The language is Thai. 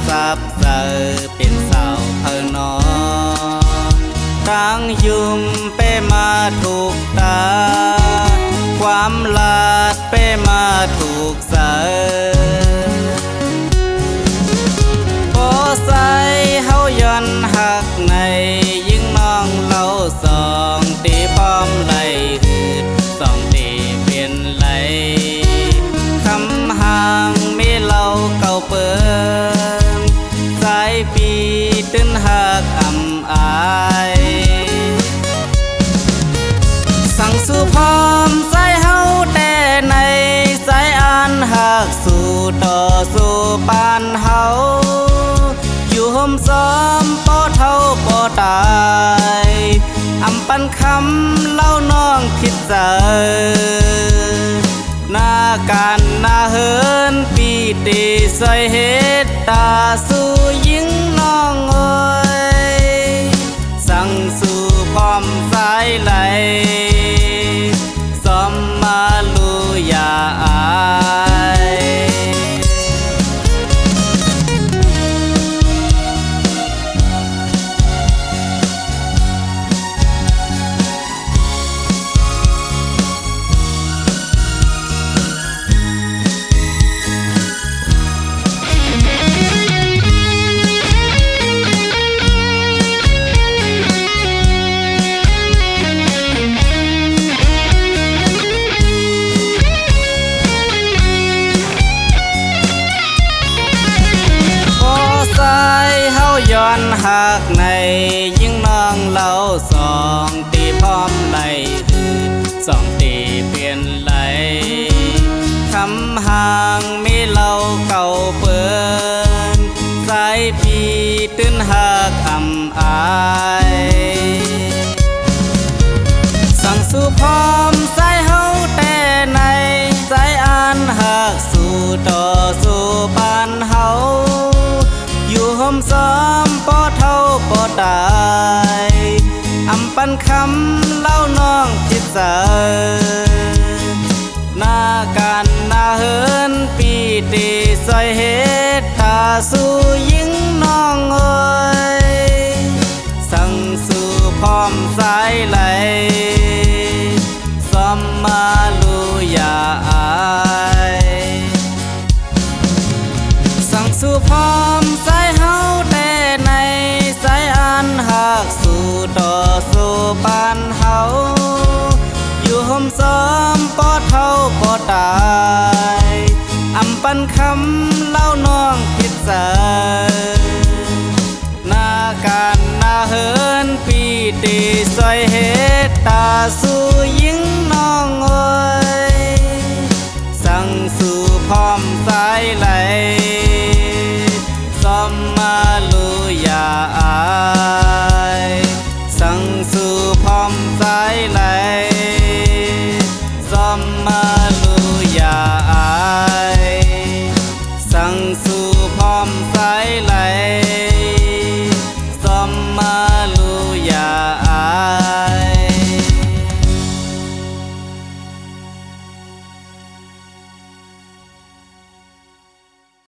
ซับเซอเป็นสาวเพอนอตั้งยุ่มเป้มาถูกตาความลาดเป้มาถูกเสอพอใส่เฮาย้อนหักในยิ่งน้องเล่าสองตีป้อมไหลหืดสองตีเปลี่ยนไหลคำห่างไม่เล่าเก่าเปินสายปีตื้นหักอ่ำอายสั่งสู่พร้อมสายเฮาแต่ในสายอ่านหักสู่ต่อสู่ปานเฮาอยู่ห่มซ้อมป่อเท่าป่อตายอำปันคำเล่าน้องคิดเจอหน้าการหน้าเฮินปีตีใส่เฮ็ดตาสู่ยิ่งน้องเอ้ยสั่งสู่พร้อมสายไหลสมมาลูยาอายย้อนหักในยิ่งน้องเล่าสองตีพร้อมไหลหืดสองตีเปลี่ยนไหลคำห่างไม่เล่าเก่าเปินสายปีตื้นหักอ่ำอายสั่งสู่พร้อมสายเฮาแต่ในสายอ่านหักสู่ต่อสู่ปานเฮาอยู่ห่มซ้อมป่อเท่าป่อตายอำปันคำเล่าน้องคิดเสอหน้าการหน้าเฮินปีตีซอยเฮ็ดตาสู่ยิ่งน้องเอ้ยสั่งสู่พร้อมสายไหลสมมาลูยาอายสั่งสู่พร้อมสายเฮาแต่ในสายอ่านหักสู่ต่อสู่ปานเฮาอยู่ห่มซ้อมป่อเท่าป่อตายอำปันคำเล่าน้องคิดเสอหน้าการหน้าเฮินปีตีซอยเฮ็ดตาสู่ยิ่งน้องเอ้ยสั่งสู่พร้อมสายไหลสมมาลูยาอายสั่งสู่พร้อมสายไหลสมมาลูยาอายสั่งสู่พร้อมสายไหลสมมา